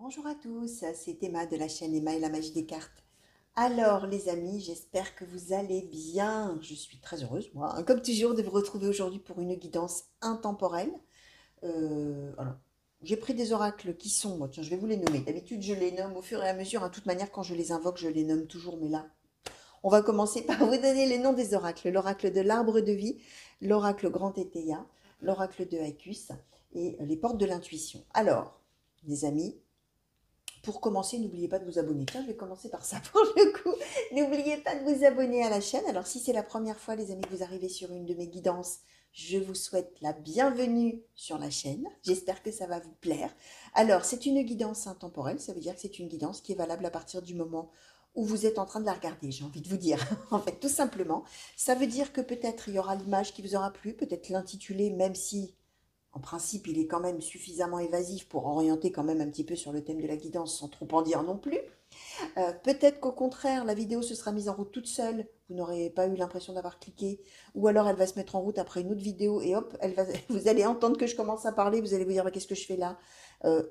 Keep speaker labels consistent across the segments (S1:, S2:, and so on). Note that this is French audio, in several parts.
S1: Bonjour à tous, c'est Emma de la chaîne Emma et la magie des cartes. Alors les amis, j'espère que vous allez bien. Je suis très heureuse, moi, hein, comme toujours, de vous retrouver aujourd'hui pour une guidance intemporelle. Alors, j'ai pris des oracles qui sont, moi, tiens, je vais vous les nommer. D'habitude, je les nomme au fur et à mesure. De toute manière, quand je les invoque, je les nomme toujours. Mais là, on va commencer par vous donner les noms des oracles. L'oracle de l'arbre de vie, l'oracle grand Étéia, l'oracle de Haïkus et les portes de l'intuition. Alors, les amis, pour commencer, n'oubliez pas de vous abonner. Tiens, je vais commencer par ça pour le coup. N'oubliez pas de vous abonner à la chaîne. Alors, si c'est la première fois, les amis, que vous arrivez sur une de mes guidances, je vous souhaite la bienvenue sur la chaîne. J'espère que ça va vous plaire. Alors, c'est une guidance intemporelle. Ça veut dire que c'est une guidance qui est valable à partir du moment où vous êtes en train de la regarder, j'ai envie de vous dire. En fait, tout simplement, ça veut dire que peut-être il y aura l'image qui vous aura plu, peut-être l'intitulé, même si en principe, il est quand même suffisamment évasif pour orienter quand même un petit peu sur le thème de la guidance sans trop en dire non plus. Peut-être qu'au contraire, la vidéo se sera mise en route toute seule, vous n'aurez pas eu l'impression d'avoir cliqué, ou alors elle va se mettre en route après une autre vidéo et hop, vous allez entendre que je commence à parler, vous allez vous dire qu'est-ce que je fais là.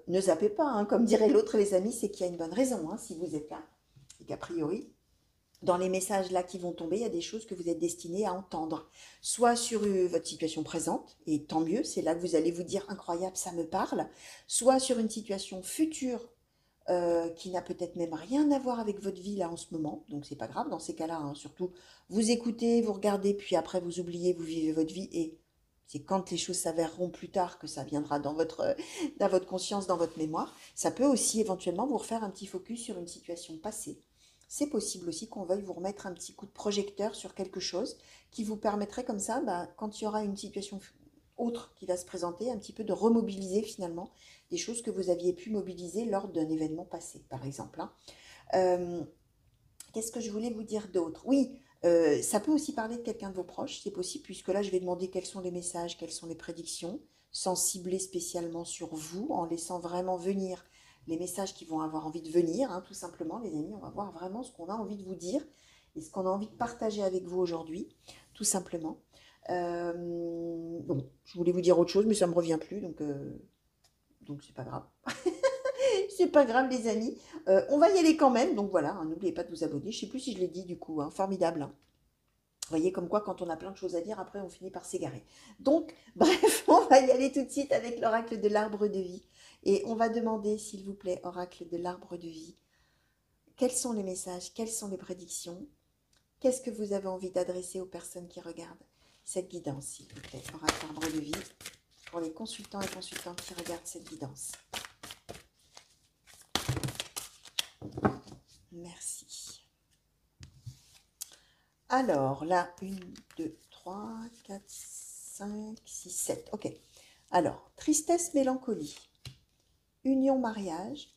S1: Ne zappez pas, hein, comme dirait l'autre les amis, c'est qu'il y a une bonne raison hein, si vous êtes là, et qu'a priori, dans les messages là qui vont tomber, il y a des choses que vous êtes destiné à entendre. Soit sur votre situation présente, et tant mieux, c'est là que vous allez vous dire incroyable, ça me parle. Soit sur une situation future qui n'a peut-être même rien à voir avec votre vie là en ce moment. Donc c'est pas grave dans ces cas-là, hein. Surtout vous écoutez, vous regardez, puis après vous oubliez, vous vivez votre vie et c'est quand les choses s'avéreront plus tard que ça viendra dans votre conscience, dans votre mémoire. Ça peut aussi éventuellement vous refaire un petit focus sur une situation passée. C'est possible aussi qu'on veuille vous remettre un petit coup de projecteur sur quelque chose qui vous permettrait comme ça, bah, quand il y aura une situation autre qui va se présenter, un petit peu de remobiliser finalement des choses que vous aviez pu mobiliser lors d'un événement passé, par exemple. Hein. Euh, Qu'est-ce que je voulais vous dire d'autre? Oui, ça peut aussi parler de quelqu'un de vos proches, c'est possible, puisque là, je vais demander quels sont les messages, quelles sont les prédictions, sans cibler spécialement sur vous, en laissant vraiment venir les messages qui vont avoir envie de venir, hein, tout simplement, les amis. On va voir vraiment ce qu'on a envie de vous dire et ce qu'on a envie de partager avec vous aujourd'hui, tout simplement. Bon, je voulais vous dire autre chose, mais ça ne me revient plus, donc c'est pas grave. C'est pas grave, les amis. On va y aller quand même. Donc voilà, hein, n'oubliez pas de vous abonner. Je sais plus si je l'ai dit du coup. Hein, formidable. Hein. Vous voyez comme quoi, quand on a plein de choses à dire, après on finit par s'égarer. Donc, bref, on va y aller tout de suite avec l'oracle de l'arbre de vie. Et on va demander, s'il vous plaît, oracle de l'arbre de vie, quels sont les messages, quelles sont les prédictions, qu'est-ce que vous avez envie d'adresser aux personnes qui regardent cette guidance, s'il vous plaît, oracle arbre de vie, pour les consultants et consultantes qui regardent cette guidance. Merci. Alors, là, 1, 2, 3, 4, 5, 6, 7. OK. Alors, tristesse, mélancolie, union, mariage,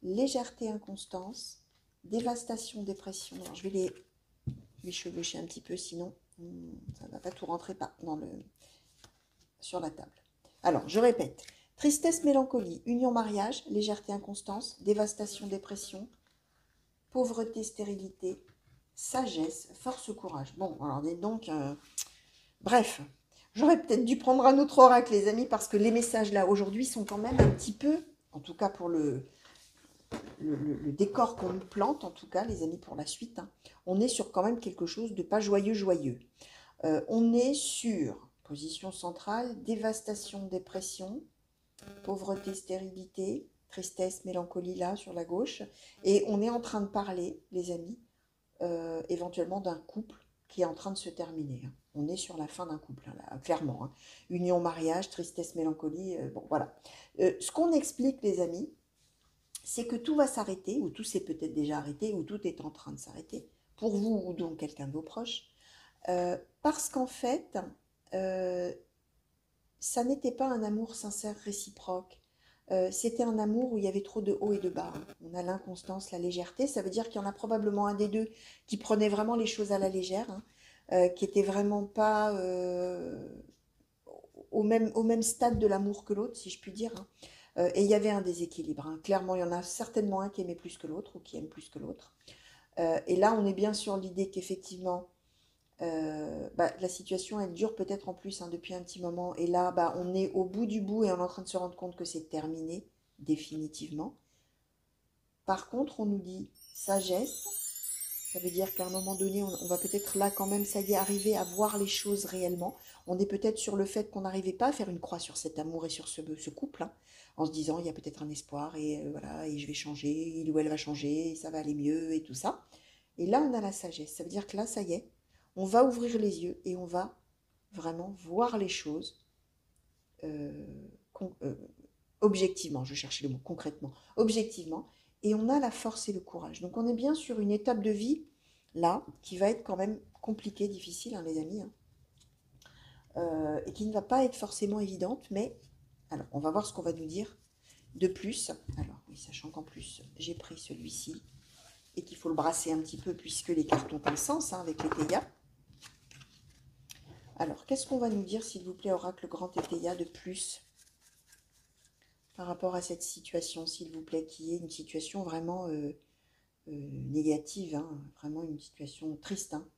S1: légèreté, inconstance, dévastation, dépression. Alors, je vais les chevaucher un petit peu, sinon ça ne va pas tout rentrer sur la table. Alors, je répète. Tristesse, mélancolie, union, mariage, légèreté, inconstance, dévastation, dépression, pauvreté, stérilité, sagesse, force, courage. Bon, alors donc, bref, j'aurais peut-être dû prendre un autre oracle, les amis, parce que les messages là aujourd'hui sont quand même un petit peu, en tout cas pour le décor qu'on nous plante, en tout cas, les amis, pour la suite, hein, on est sur quand même quelque chose de pas joyeux, joyeux. On est sur position centrale, dévastation, dépression, pauvreté, stérilité, tristesse, mélancolie là sur la gauche, et on est en train de parler, les amis, éventuellement d'un couple qui est en train de se terminer. Hein. On est sur la fin d'un couple, hein, là, clairement. Hein. Union, mariage, tristesse, mélancolie, bon voilà. Ce qu'on explique, les amis, c'est que tout va s'arrêter, ou tout s'est peut-être déjà arrêté, ou tout est en train de s'arrêter, pour vous ou donc quelqu'un de vos proches, parce qu'en fait, euh, ça n'était pas un amour sincère réciproque. C'était un amour où il y avait trop de haut et de bas. On a l'inconstance, la légèreté. Ça veut dire qu'il y en a probablement un des deux qui prenait vraiment les choses à la légère, hein, qui était vraiment pas au même stade de l'amour que l'autre, si je puis dire. Hein. Et il y avait un déséquilibre. Hein. Clairement, il y en a certainement un qui aimait plus que l'autre ou qui aime plus que l'autre. Et là, on est bien sur l'idée qu'effectivement, bah, la situation, elle dure peut-être en plus hein, depuis un petit moment. Et là, bah, on est au bout du bout et on est en train de se rendre compte que c'est terminé, définitivement. Par contre, on nous dit sagesse. Ça veut dire qu'à un moment donné, on va peut-être là quand même, ça y est, arriver à voir les choses réellement. On est peut-être sur le fait qu'on n'arrivait pas à faire une croix sur cet amour et sur ce couple, hein, en se disant, il y a peut-être un espoir et voilà, et je vais changer, il ou elle va changer, et ça va aller mieux et tout ça. Et là, on a la sagesse. Ça veut dire que là, ça y est, on va ouvrir les yeux et on va vraiment voir les choses euh, objectivement. Je cherchais le mot concrètement, objectivement. Et on a la force et le courage. Donc on est bien sur une étape de vie, là, qui va être quand même compliquée, difficile, hein, les amis, hein, et qui ne va pas être forcément évidente, mais alors on va voir ce qu'on va nous dire de plus. Alors oui, sachant qu'en plus j'ai pris celui-ci, et qu'il faut le brasser un petit peu, puisque les cartes ont un sens, hein, avec les Théias. Alors, qu'est-ce qu'on va nous dire, s'il vous plaît, Oracle Grand Théia, de plus par rapport à cette situation, s'il vous plaît, qui est une situation vraiment négative, hein, vraiment une situation triste, hein,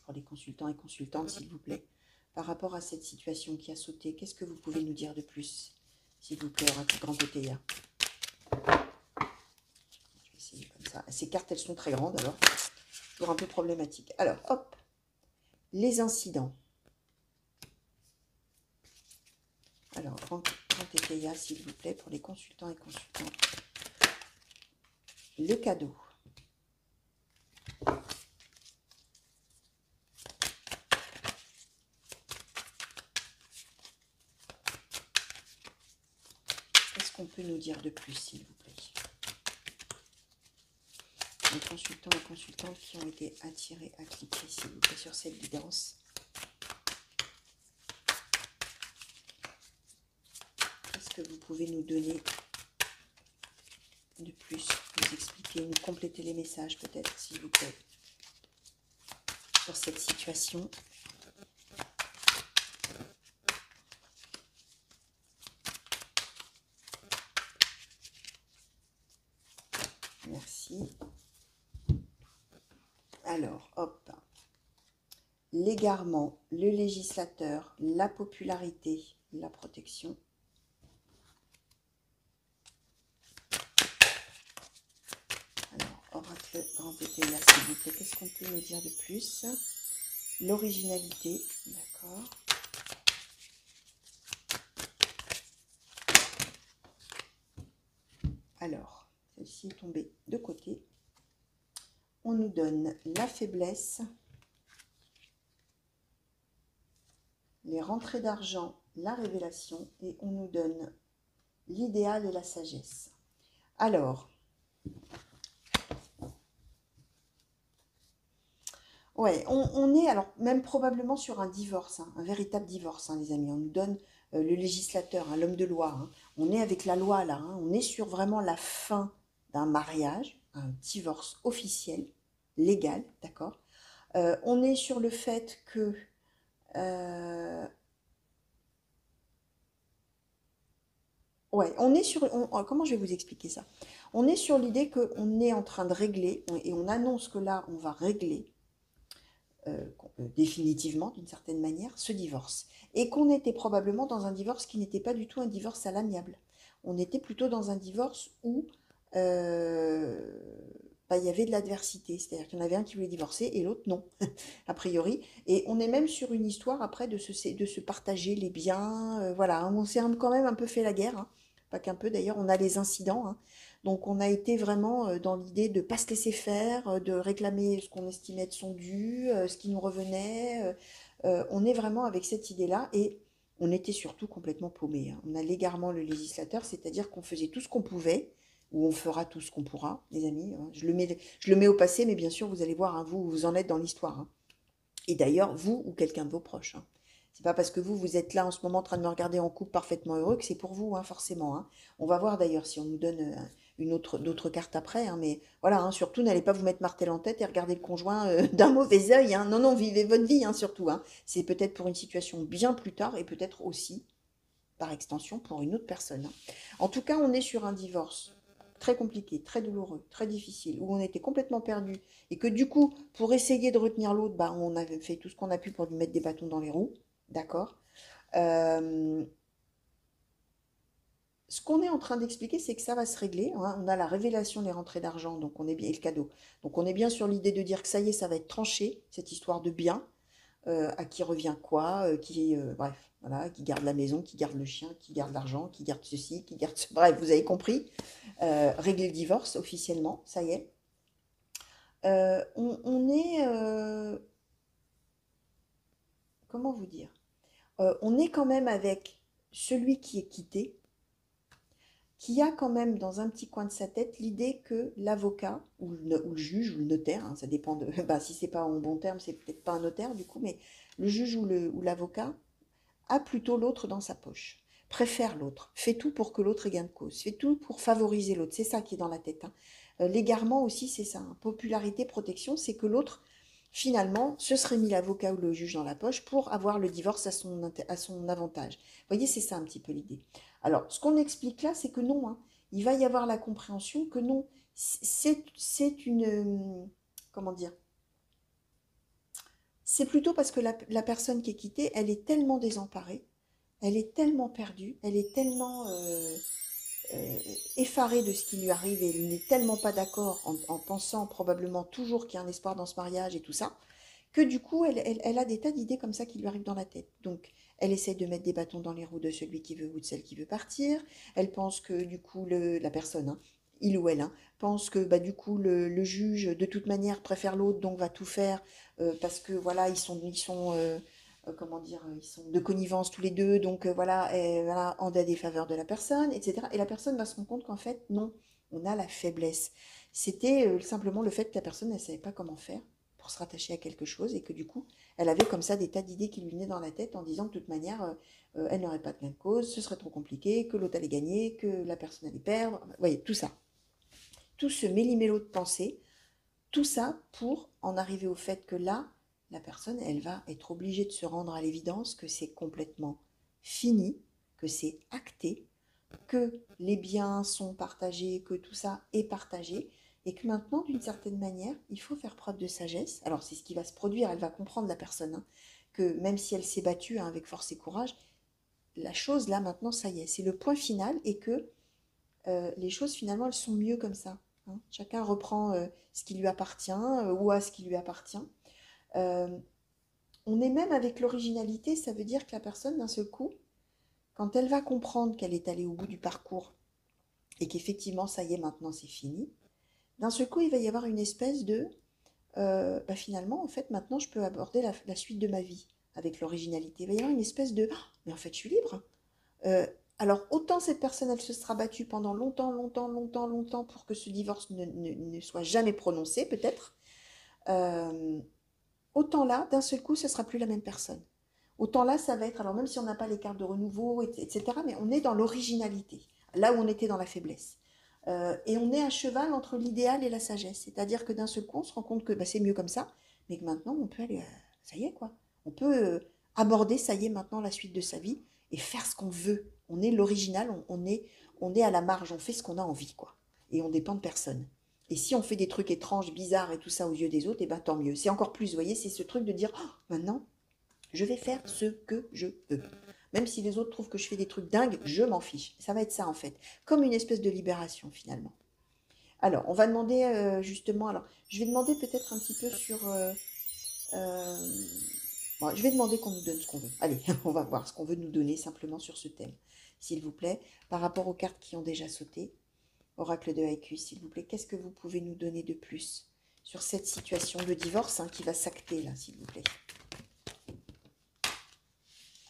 S1: pour les consultants et consultantes, s'il vous plaît. Par rapport à cette situation qui a sauté, qu'est-ce que vous pouvez nous dire de plus, s'il vous plaît, Oracle Grand Théia? Je vais essayer comme ça. Ces cartes, elles sont très grandes, alors, toujours un peu problématique. Alors, hop, les incidents. Alors, Grand Théia, s'il vous plaît, pour les consultants et consultantes. Le cadeau. Qu'est-ce qu'on peut nous dire de plus, s'il vous plaît? Les consultants et consultantes qui ont été attirés à cliquer, s'il vous plaît, sur cette guidance. Qu'est-ce que vous pouvez nous donner de plus, nous expliquer, nous compléter les messages peut-être, s'il vous plaît, sur cette situation? Merci. Alors, hop. L'égarement, le législateur, la popularité, la protection. Alors, Oracle Grand Théia, s'il vous plaît, qu'est-ce qu'on peut nous dire de plus? L'originalité, d'accord. Alors, celle-ci est tombée de côté. On nous donne la faiblesse, les rentrées d'argent, la révélation, et on nous donne l'idéal et la sagesse. Alors, ouais, on est alors même probablement sur un divorce, hein, un véritable divorce, hein, les amis. On nous donne le législateur, hein, l'homme de loi. Hein. On est avec la loi là. Hein. On est sur vraiment la fin d'un mariage, un divorce officiel, légal, d'accord. On est sur le fait que ouais, on est sur... comment je vais vous expliquer ça? On est sur l'idée qu'on est en train de régler, et on annonce que là, on va régler définitivement, d'une certaine manière, ce divorce. Et qu'on était probablement dans un divorce qui n'était pas du tout un divorce à l'amiable. On était plutôt dans un divorce où bah, il y avait de l'adversité. C'est-à-dire qu'il y en avait un qui voulait divorcer et l'autre non, a priori. Et on est même sur une histoire après de se partager les biens. Voilà, on s'est quand même un peu fait la guerre. Hein. Pas qu'un peu d'ailleurs, on a les incidents. Hein. Donc on a été vraiment dans l'idée de ne pas se laisser faire, de réclamer ce qu'on estimait de son dû, ce qui nous revenait. On est vraiment avec cette idée-là et on était surtout complètement paumés. Hein. On a l'égarement le législateur, c'est-à-dire qu'on faisait tout ce qu'on pouvait, ou on fera tout ce qu'on pourra, les amis. Hein. Je le mets au passé, mais bien sûr, vous allez voir, hein, vous en êtes dans l'histoire. Hein. Et d'ailleurs, vous ou quelqu'un de vos proches. Hein. C'est pas parce que vous êtes là en ce moment en train de me regarder en couple parfaitement heureux que c'est pour vous, hein, forcément. Hein. On va voir d'ailleurs si on nous donne d'autres cartes après. Hein, mais voilà, hein, surtout, n'allez pas vous mettre martel en tête et regarder le conjoint d'un mauvais œil. Hein. Non, non, vivez votre vie, hein, surtout. Hein. C'est peut-être pour une situation bien plus tard et peut-être aussi, par extension, pour une autre personne. Hein. En tout cas, on est sur un divorce très compliqué, très douloureux, très difficile, où on était complètement perdu et que du coup, pour essayer de retenir l'autre, bah, on avait fait tout ce qu'on a pu pour lui mettre des bâtons dans les roues. D'accord. Ce qu'on est en train d'expliquer, c'est que ça va se régler, hein. On a la révélation des rentrées d'argent, donc on est bien, et le cadeau. Donc on est bien sur l'idée de dire que ça y est, ça va être tranché, cette histoire de bien, à qui revient quoi, bref, voilà, qui garde la maison, qui garde le chien, qui garde l'argent, qui garde ceci, qui garde ce... Bref, vous avez compris. Régler le divorce officiellement, ça y est. On est... comment vous dire? On est quand même avec celui qui est quitté, qui a quand même dans un petit coin de sa tête l'idée que l'avocat ou le juge ou le notaire, hein, ça dépend de, bah, si c'est pas en bon terme, c'est peut-être pas un notaire du coup, mais le juge ou l'avocat a plutôt l'autre dans sa poche, préfère l'autre, fait tout pour que l'autre ait gain de cause, fait tout pour favoriser l'autre, c'est ça qui est dans la tête, hein. L'égarement aussi, c'est ça, hein. Popularité, protection, c'est que l'autre, finalement, se serait mis l'avocat ou le juge dans la poche pour avoir le divorce à son avantage. Vous voyez, c'est ça un petit peu l'idée. Alors, ce qu'on explique là, c'est que non, hein, il va y avoir la compréhension que non, c'est une... comment dire? C'est plutôt parce que la personne qui est quittée, elle est tellement désemparée, elle est tellement perdue, elle est tellement effarée de ce qui lui arrive et elle n'est tellement pas d'accord en pensant probablement toujours qu'il y a un espoir dans ce mariage et tout ça, que du coup, elle a des tas d'idées comme ça qui lui arrivent dans la tête. Donc, elle essaye de mettre des bâtons dans les roues de celui qui veut ou de celle qui veut partir. Elle pense que du coup, la personne, hein, il ou elle, hein, pense que bah, du coup, le juge, de toute manière, préfère l'autre, donc va tout faire parce que voilà, comment dire, ils sont de connivence tous les deux, donc voilà, voilà, en défaveur de la personne, etc. Et la personne va se rendre compte qu'en fait, non, on a la faiblesse. C'était simplement le fait que la personne ne savait pas comment faire pour se rattacher à quelque chose et que du coup, elle avait comme ça des tas d'idées qui lui venaient dans la tête en disant que de toute manière, elle n'aurait pas de gain de cause, ce serait trop compliqué, que l'autre allait gagner, que la personne allait perdre. Vous voyez, tout ça. Tout ce méli-mélo de pensée, tout ça pour en arriver au fait que là, la personne, elle va être obligée de se rendre à l'évidence que c'est complètement fini, que c'est acté, que les biens sont partagés, que tout ça est partagé, et que maintenant, d'une certaine manière, il faut faire preuve de sagesse. Alors, c'est ce qui va se produire, elle va comprendre la personne, hein, que même si elle s'est battue hein, avec force et courage, la chose là, maintenant, ça y est, c'est le point final, et que les choses, finalement, elles sont mieux comme ça, hein. Chacun reprend ce qui lui appartient, ou à ce qui lui appartient. Euh, on est même avec l'originalité, ça veut dire que la personne, d'un seul coup, quand elle va comprendre qu'elle est allée au bout du parcours, et qu'effectivement, ça y est, maintenant c'est fini, d'un seul coup, il va y avoir une espèce de, bah, finalement, en fait, maintenant, je peux aborder la suite de ma vie avec l'originalité. Il va y avoir une espèce de, oh, mais en fait, je suis libre. Euh, alors, autant cette personne, elle se sera battue pendant longtemps, longtemps, longtemps, longtemps pour que ce divorce ne soit jamais prononcé, peut-être. Euh, autant là, d'un seul coup, ce sera plus la même personne. Autant là, ça va être, alors même si on n'a pas les cartes de renouveau, etc., mais on est dans l'originalité, là où on était dans la faiblesse. Et on est à cheval entre l'idéal et la sagesse. C'est-à-dire que d'un seul coup, on se rend compte que bah, c'est mieux comme ça, mais que maintenant, on peut aller, ça y est, quoi. On peut aborder, ça y est, maintenant, la suite de sa vie et faire ce qu'on veut. On est l'original, on est à la marge, on fait ce qu'on a envie, quoi. Et on dépend de personne. Et si on fait des trucs étranges, bizarres et tout ça aux yeux des autres, et ben tant mieux. C'est encore plus, vous voyez, c'est ce truc de dire, oh, maintenant, je vais faire ce que je veux. Même si les autres trouvent que je fais des trucs dingues, je m'en fiche. Ça va être ça en fait. Comme une espèce de libération finalement. Alors, on va demander justement, alors, je vais demander peut-être un petit peu sur... euh, bon, je vais demander qu'on nous donne ce qu'on veut. Allez, on va voir ce qu'on veut nous donner simplement sur ce thème. S'il vous plaît, par rapport aux cartes qui ont déjà sauté, Oracle de Haïku, s'il vous plaît, qu'est-ce que vous pouvez nous donner de plus sur cette situation de divorce hein, qui va s'acter là, s'il vous plaît.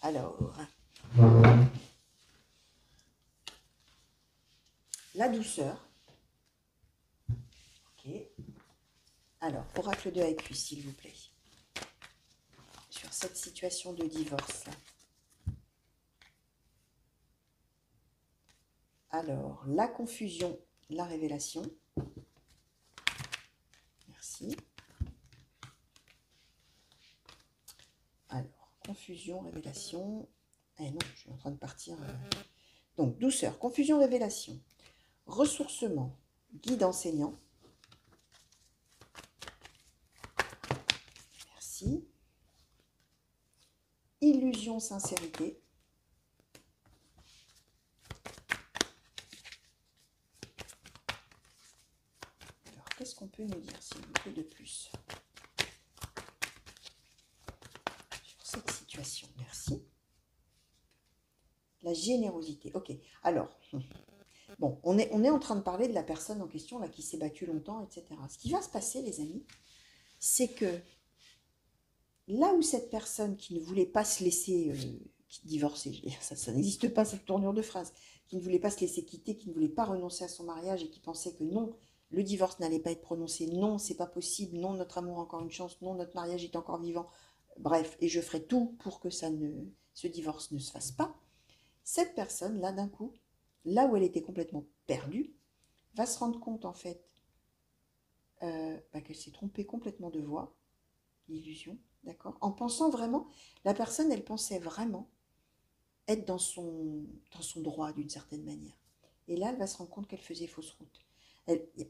S1: Alors, la douceur. Ok. Alors, oracle de Haïku, s'il vous plaît. Sur cette situation de divorce. Alors, la confusion, la révélation. Merci. Alors, confusion, révélation. Eh non, je suis en train de partir. Donc, douceur, confusion, révélation. Ressourcement, guide enseignant. Merci. Illusion, sincérité. qu'est-ce qu'on peut nous dire, s'il vous plaît, de plus sur cette situation? Merci. La générosité. Ok, alors, bon, on est en train de parler de la personne en question, là, qui s'est battue longtemps, etc. Ce qui va se passer, les amis, c'est que là où cette personne qui ne voulait pas se laisser divorcer, ça n'existe pas cette tournure de phrase, qui ne voulait pas se laisser quitter, qui ne voulait pas renoncer à son mariage et qui pensait que non, le divorce n'allait pas être prononcé, non, c'est pas possible, non, notre amour a encore une chance, non, notre mariage est encore vivant, bref, et je ferai tout pour que ce divorce ne se fasse pas. Cette personne, là, d'un coup, là où elle était complètement perdue, va se rendre compte, en fait, qu'elle s'est trompée complètement de voie, l'illusion, d'accord? En pensant vraiment, la personne, elle pensait vraiment être dans son droit d'une certaine manière. Et là, elle va se rendre compte qu'elle faisait fausse route.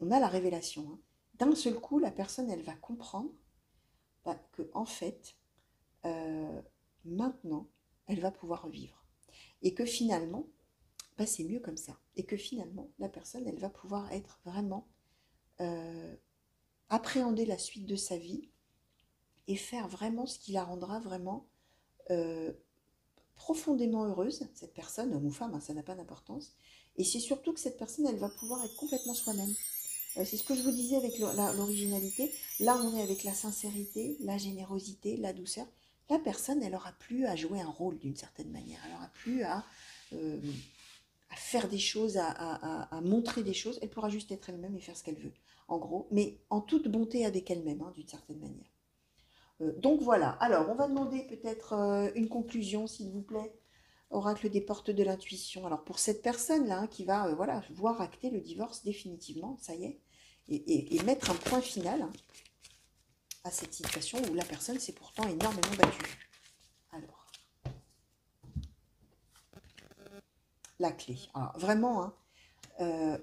S1: On a la révélation. Hein. D'un seul coup, la personne, elle va comprendre que, en fait, maintenant, elle va pouvoir revivre. Et que finalement, c'est mieux comme ça. Et que finalement, la personne, elle va pouvoir être vraiment appréhender la suite de sa vie et faire vraiment ce qui la rendra vraiment profondément heureuse, cette personne, homme ou femme, hein, ça n'a pas d'importance. Et c'est surtout que cette personne, elle va pouvoir être complètement soi-même. C'est ce que je vous disais avec l'originalité. Là, on est avec la sincérité, la générosité, la douceur. La personne, elle n'aura plus à jouer un rôle d'une certaine manière. Elle n'aura plus à faire des choses, à montrer des choses. Elle pourra juste être elle-même et faire ce qu'elle veut, en gros. Mais en toute bonté avec elle-même, hein, d'une certaine manière. Donc voilà. Alors, on va demander peut-être une conclusion, s'il vous plaît. Oracle des portes de l'intuition. Alors pour cette personne-là hein, qui va voilà, voir acter le divorce définitivement, ça y est, et mettre un point final hein, à cette situation où la personne s'est pourtant énormément battue. Alors, la clé. Alors vraiment, hein,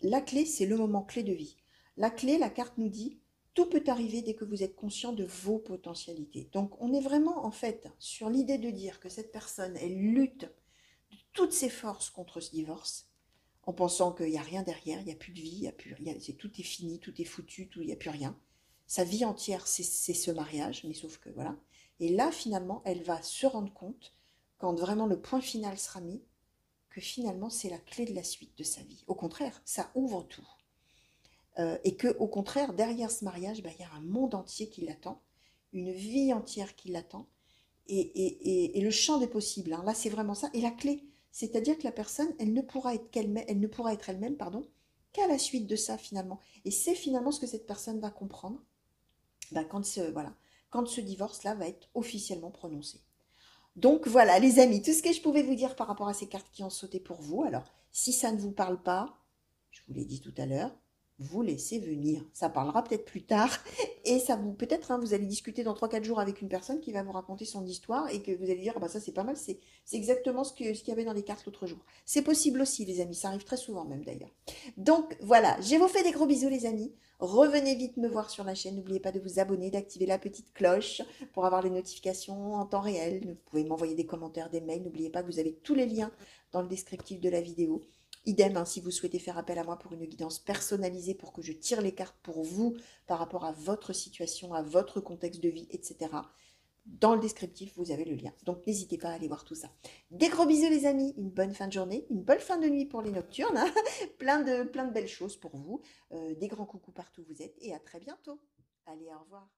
S1: la clé, c'est le moment clé de vie. La clé, la carte nous dit, tout peut arriver dès que vous êtes conscient de vos potentialités. Donc on est vraiment en fait sur l'idée de dire que cette personne, elle lutte de toutes ses forces contre ce divorce, en pensant qu'il n'y a rien derrière, il n'y a plus de vie, tout est fini, tout est foutu, il n'y a plus rien. Sa vie entière, c'est ce mariage, mais sauf que voilà. Et là, finalement, elle va se rendre compte, quand vraiment le point final sera mis, que finalement, c'est la clé de la suite de sa vie. Au contraire, ça ouvre tout. Et que, au contraire, derrière ce mariage, il y a un monde entier qui l'attend, une vie entière qui l'attend, et le champ des possibles. Hein. Là, c'est vraiment ça. Et la clé, c'est-à-dire que la personne, elle ne pourra être elle-même, qu'à la suite de ça finalement. Et c'est finalement ce que cette personne va comprendre quand ce divorce-là va être officiellement prononcé. Donc voilà, les amis, tout ce que je pouvais vous dire par rapport à ces cartes qui ont sauté pour vous. Alors, si ça ne vous parle pas, je vous l'ai dit tout à l'heure, vous laissez venir. Ça parlera peut-être plus tard. Et ça vous, peut-être, hein, vous allez discuter dans 3-4 jours avec une personne qui va vous raconter son histoire et que vous allez dire, ah bah ça c'est pas mal, c'est exactement ce qu'il y avait dans les cartes l'autre jour. C'est possible aussi, les amis. Ça arrive très souvent même d'ailleurs. Donc voilà, je vous fais des gros bisous, les amis. Revenez vite me voir sur la chaîne. N'oubliez pas de vous abonner, d'activer la petite cloche pour avoir les notifications en temps réel. Vous pouvez m'envoyer des commentaires, des mails. N'oubliez pas que vous avez tous les liens dans le descriptif de la vidéo. Idem, hein, si vous souhaitez faire appel à moi pour une guidance personnalisée, pour que je tire les cartes pour vous par rapport à votre situation, à votre contexte de vie, etc. Dans le descriptif, vous avez le lien. Donc, n'hésitez pas à aller voir tout ça. Des gros bisous, les amis. Une bonne fin de journée, une bonne fin de nuit pour les nocturnes. Hein. plein de belles choses pour vous. Des grands coucous partout où vous êtes. Et à très bientôt. Allez, au revoir.